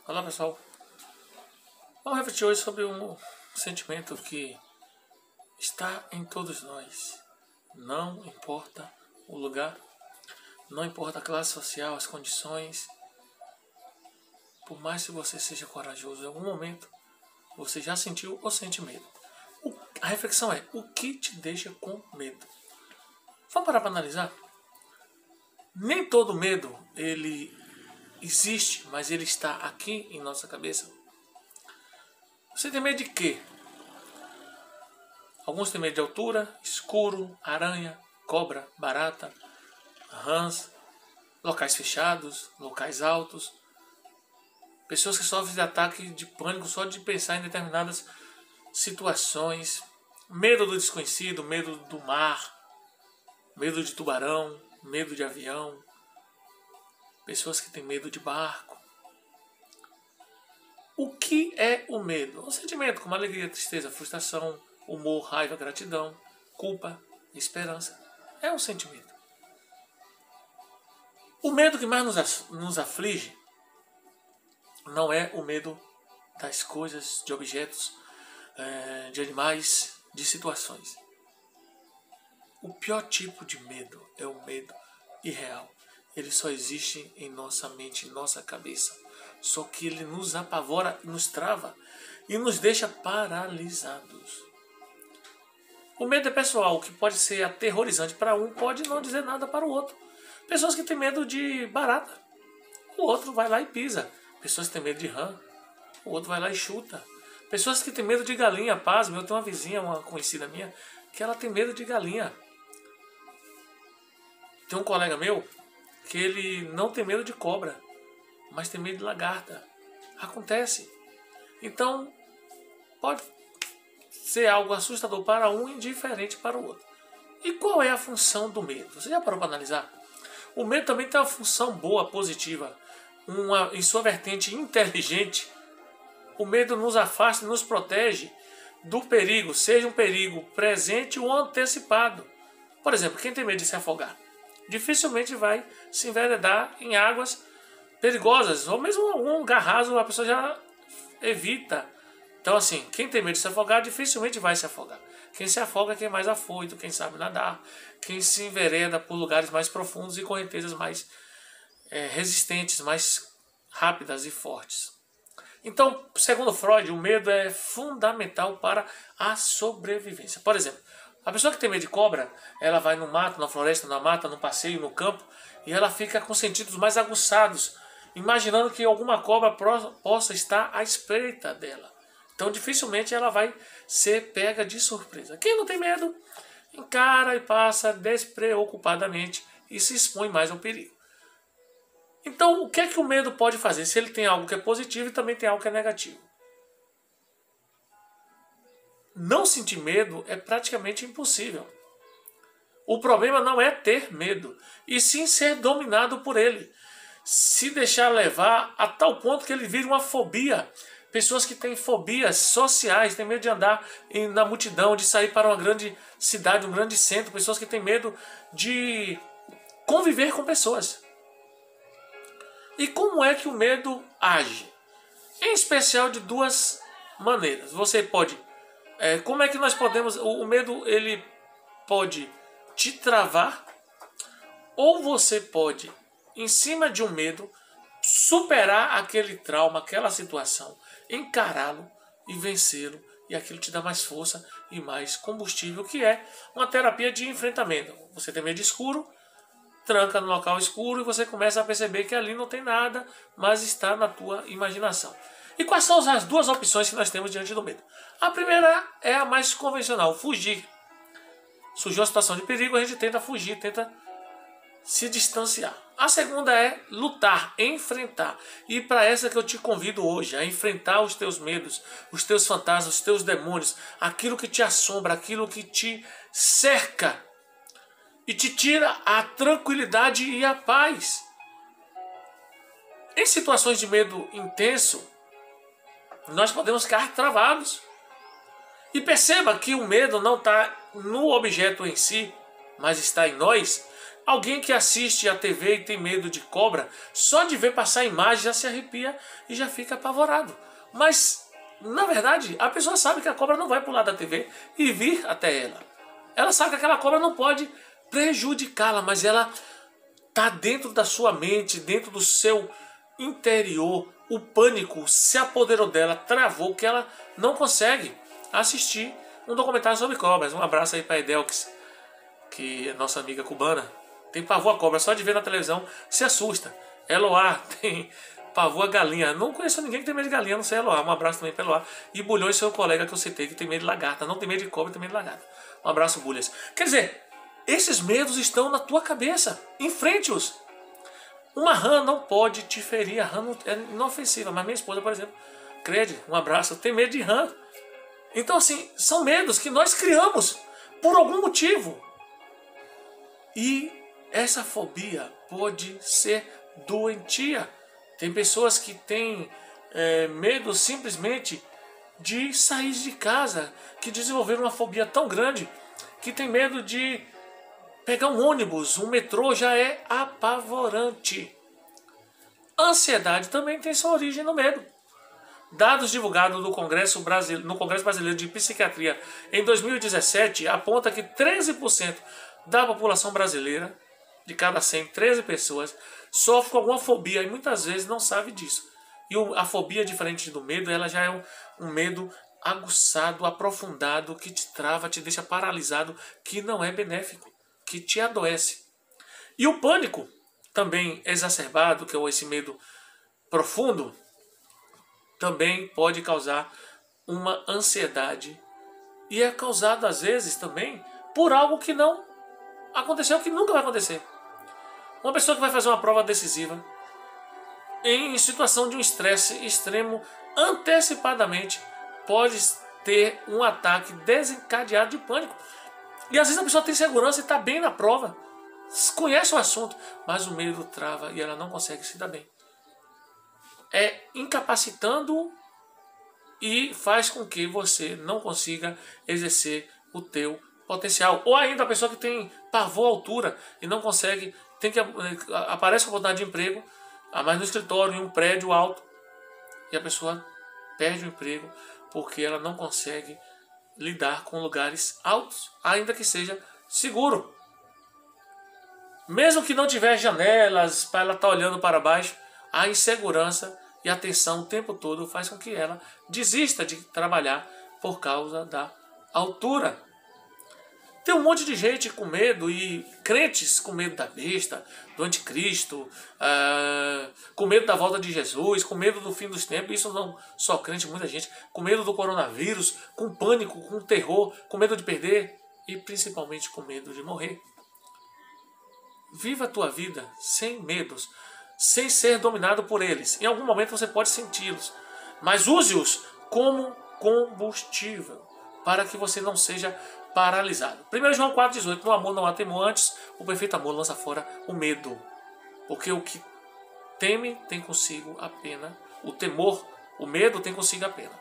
Olá pessoal, vamos refletir hoje sobre um sentimento que está em todos nós. Não importa o lugar, não importa a classe social, as condições. Por mais que você seja corajoso, em algum momento você já sentiu ou sente medo. A reflexão é: o que te deixa com medo? Vamos parar para analisar? Nem todo medo ele existe, mas ele está aqui em nossa cabeça. Você tem medo de quê? Alguns têm medo de altura, escuro, aranha, cobra, barata, rãs, locais fechados, locais altos. Pessoas que sofrem de ataque de pânico só de pensar em determinadas situações. Medo do desconhecido, medo do mar, medo de tubarão, medo de avião. Pessoas que têm medo de barco. O que é o medo? Um sentimento como alegria, tristeza, frustração, humor, raiva, gratidão, culpa, esperança. É um sentimento. O medo que mais nos aflige não é o medo das coisas, de objetos, de animais, de situações. O pior tipo de medo é o medo irreal. Ele só existe em nossa mente, em nossa cabeça. Só que ele nos apavora, nos trava e nos deixa paralisados. O medo é pessoal, o que pode ser aterrorizante para um, pode não dizer nada para o outro. Pessoas que têm medo de barata, o outro vai lá e pisa. Pessoas que têm medo de rã, o outro vai lá e chuta. Pessoas que têm medo de galinha, pasme. Eu tenho uma vizinha, uma conhecida minha, que ela tem medo de galinha. Tem um colega meu que ele não tem medo de cobra, mas tem medo de lagarta. Acontece. Então, pode ser algo assustador para um e indiferente para o outro. E qual é a função do medo? Você já parou para analisar? O medo também tem uma função boa, positiva. Em sua vertente inteligente. O medo nos afasta e nos protege do perigo, seja um perigo presente ou antecipado. Por exemplo, quem tem medo de se afogar dificilmente vai se enveredar em águas perigosas, ou mesmo algum lugar raso a pessoa já evita. Então assim, quem tem medo de se afogar dificilmente vai se afogar. Quem se afoga é quem é mais afoito, quem sabe nadar, quem se envereda por lugares mais profundos e correntezas mais resistentes, mais rápidas e fortes. Então, segundo Freud, o medo é fundamental para a sobrevivência. Por exemplo, a pessoa que tem medo de cobra, ela vai no mato, na floresta, na mata, no passeio, no campo, e ela fica com sentidos mais aguçados, imaginando que alguma cobra possa estar à espreita dela. Então, dificilmente ela vai ser pega de surpresa. Quem não tem medo, encara e passa despreocupadamente e se expõe mais ao perigo. Então, o que é que o medo pode fazer? Se ele tem algo que é positivo e também tem algo que é negativo. Não sentir medo é praticamente impossível. O problema não é ter medo, e sim ser dominado por ele. Se deixar levar a tal ponto que ele vira uma fobia. Pessoas que têm fobias sociais, têm medo de andar na multidão, de sair para uma grande cidade, um grande centro. Pessoas que têm medo de conviver com pessoas. E como é que o medo age? Em especial de duas maneiras. Você pode... como é que nós podemos... O medo ele pode te travar, ou você pode, em cima de um medo, superar aquele trauma, aquela situação, encará-lo e vencê-lo, e aquilo te dá mais força e mais combustível, que é uma terapia de enfrentamento. Você tem medo de escuro, tranca no local escuro e você começa a perceber que ali não tem nada, mas está na tua imaginação. E quais são as duas opções que nós temos diante do medo? A primeira é a mais convencional, fugir. Surgiu uma situação de perigo, a gente tenta fugir, tenta se distanciar. A segunda é lutar, enfrentar. E para essa que eu te convido hoje, a enfrentar os teus medos, os teus fantasmas, os teus demônios, aquilo que te assombra, aquilo que te cerca e te tira a tranquilidade e a paz. Em situações de medo intenso, nós podemos ficar travados. E perceba que o medo não está no objeto em si, mas está em nós. Alguém que assiste a TV e tem medo de cobra, só de ver passar a imagem já se arrepia e já fica apavorado. Mas, na verdade, a pessoa sabe que a cobra não vai pular da TV e vir até ela. Ela sabe que aquela cobra não pode prejudicá-la, mas ela está dentro da sua mente, dentro do seu interior. O pânico se apoderou dela, travou, que ela não consegue assistir um documentário sobre cobras. Um abraço aí para Edelx, que é nossa amiga cubana. Tem pavor a cobra, só de ver na televisão se assusta. Eloá tem pavor a galinha. Não conheço ninguém que tem medo de galinha, não sei Eloá. Um abraço também para Eloá. E Bulhões, seu colega que eu citei, que tem medo de lagarta. Não tem medo de cobra, tem medo de lagarta. Um abraço, Bulhas. Quer dizer, esses medos estão na tua cabeça. Enfrente-os. Uma rã não pode te ferir. A rã é inofensiva. Mas minha esposa, por exemplo, crede, um abraço, tem medo de rã. Então, assim, são medos que nós criamos por algum motivo. E essa fobia pode ser doentia. Tem pessoas que têm medo simplesmente de sair de casa, que desenvolveram uma fobia tão grande que tem medo de pegar um ônibus, um metrô já é apavorante. Ansiedade também tem sua origem no medo. Dados divulgados no Congresso Brasileiro de Psiquiatria em 2017 apontam que 13% da população brasileira, de cada 100, 13 pessoas, sofre com alguma fobia e muitas vezes não sabe disso. E a fobia, diferente do medo, ela já é um medo aguçado, aprofundado, que te trava, te deixa paralisado, que não é benéfico, que te adoece. E o pânico, também exacerbado, que é esse medo profundo, também pode causar uma ansiedade. E é causado, às vezes, também por algo que não aconteceu, que nunca vai acontecer. Uma pessoa que vai fazer uma prova decisiva, em situação de um estresse extremo, antecipadamente pode ter um ataque desencadeado de pânico. E às vezes a pessoa tem segurança e está bem na prova, conhece o assunto, mas o medo trava e ela não consegue se dar bem. É incapacitando e faz com que você não consiga exercer o teu potencial. Ou ainda a pessoa que tem pavor à altura e não consegue, aparece com oportunidade de emprego, mas no escritório, em um prédio alto, e a pessoa perde o emprego porque ela não consegue lidar com lugares altos, ainda que seja seguro. Mesmo que não tiver janelas para ela estar olhando para baixo, a insegurança e a tensão o tempo todo faz com que ela desista de trabalhar por causa da altura. Tem um monte de gente com medo e crentes com medo da besta, do anticristo, com medo da volta de Jesus, com medo do fim dos tempos. Isso não só crente, muita gente com medo do coronavírus, com pânico, com terror, com medo de perder e principalmente com medo de morrer. Viva a tua vida sem medos, sem ser dominado por eles. Em algum momento você pode senti-los, mas use-os como combustível para que você não seja paralisado. 1 João 4,18. No amor não há temor, antes o perfeito amor lança fora o medo. Porque o que teme tem consigo a pena. O temor, o medo tem consigo a pena.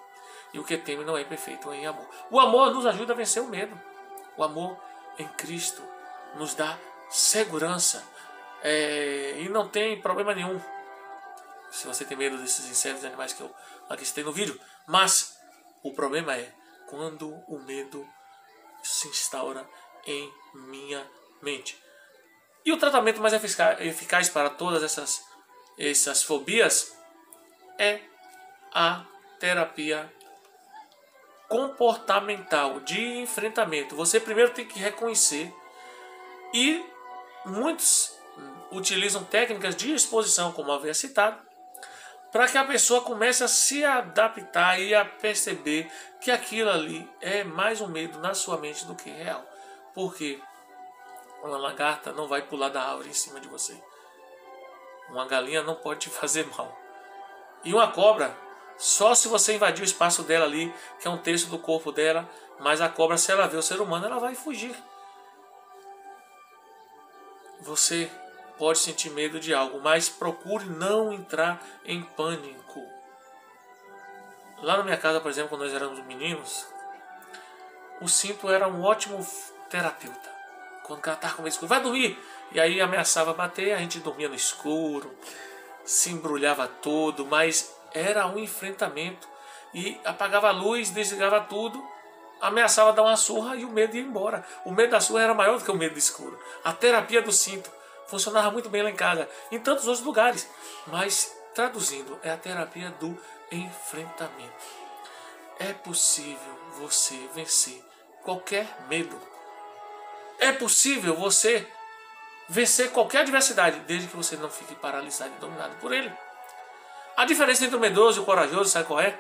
E o que teme não é perfeito em amor. O amor nos ajuda a vencer o medo. O amor em Cristo nos dá segurança. E não tem problema nenhum se você tem medo desses insetos e animais que eu aqui citei no vídeo. Mas o problema é quando o medo se instaura em minha mente. E o tratamento mais eficaz para todas essas fobias é a terapia comportamental de enfrentamento. Você primeiro tem que reconhecer, e muitos utilizam técnicas de exposição, como eu havia citado, para que a pessoa comece a se adaptar e a perceber que aquilo ali é mais um medo na sua mente do que real. Porque uma lagarta não vai pular da árvore em cima de você. Uma galinha não pode te fazer mal. E uma cobra, só se você invadir o espaço dela ali, que é um terço do corpo dela, mas a cobra, se ela vê o ser humano, ela vai fugir. Você pode sentir medo de algo, mas procure não entrar em pânico. Lá na minha casa, por exemplo, quando nós éramos meninos, o cinto era um ótimo terapeuta. Quando o cara estava com medo escuro, vai dormir, E aí ameaçava bater, a gente dormia no escuro, se embrulhava tudo, mas era um enfrentamento. E apagava a luz, desligava tudo, ameaçava dar uma surra e o medo ia embora. O medo da surra era maior do que o medo do escuro. A terapia do cinto funcionava muito bem lá em casa, em tantos outros lugares. Mas, traduzindo, é a terapia do enfrentamento. É possível você vencer qualquer medo. É possível você vencer qualquer adversidade, desde que você não fique paralisado e dominado por ele. A diferença entre o medroso e o corajoso, sabe qual é?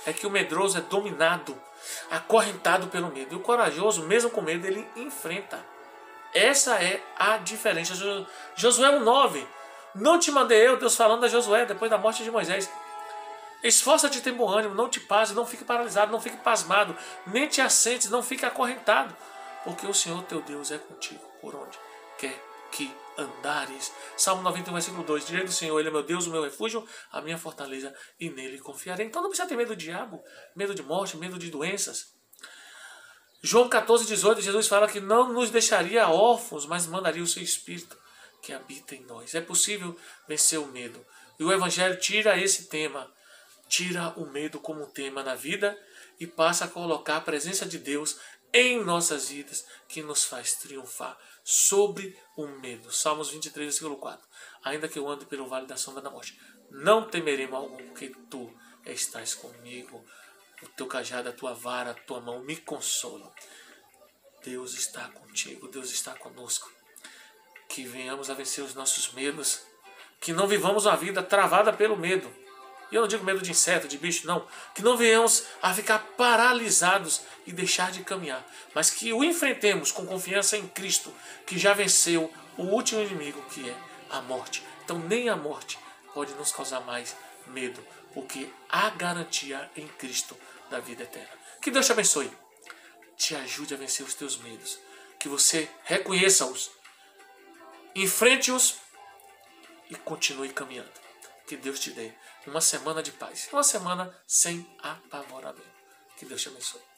É que o medroso é dominado, acorrentado pelo medo. E o corajoso, mesmo com medo, ele enfrenta. Essa é a diferença. Josué 1,9. Não te mandei eu, Deus falando a Josué, depois da morte de Moisés. Esforça-te e tem bom ânimo, não te passe, não fique paralisado, não fique pasmado, nem te assentes, não fique acorrentado. Porque o Senhor teu Deus é contigo, por onde quer que andares. Salmo 91, versículo 2. Direi do Senhor, Ele é meu Deus, o meu refúgio, a minha fortaleza, e nele confiarei. Então não precisa ter medo do diabo, medo de morte, medo de doenças. João 14, 18, Jesus fala que não nos deixaria órfãos, mas mandaria o seu Espírito que habita em nós. É possível vencer o medo. E o Evangelho tira esse tema, tira o medo como um tema na vida e passa a colocar a presença de Deus em nossas vidas, que nos faz triunfar sobre o medo. Salmos 23, versículo 4. Ainda que eu ande pelo vale da sombra da morte, não temerei mal algum, porque tu estás comigo. O teu cajado, a tua vara, a tua mão me consolam. Deus está contigo, Deus está conosco. Que venhamos a vencer os nossos medos, que não vivamos uma vida travada pelo medo. E eu não digo medo de inseto, de bicho, não. Que não venhamos a ficar paralisados e deixar de caminhar. Mas que o enfrentemos com confiança em Cristo, que já venceu o último inimigo, que é a morte. Então nem a morte pode nos causar mais medo, porque há garantia em Cristo da vida eterna. Que Deus te abençoe. Te ajude a vencer os teus medos. Que você reconheça-os, enfrente-os e continue caminhando. Que Deus te dê uma semana de paz, uma semana sem apavoramento. Que Deus te abençoe.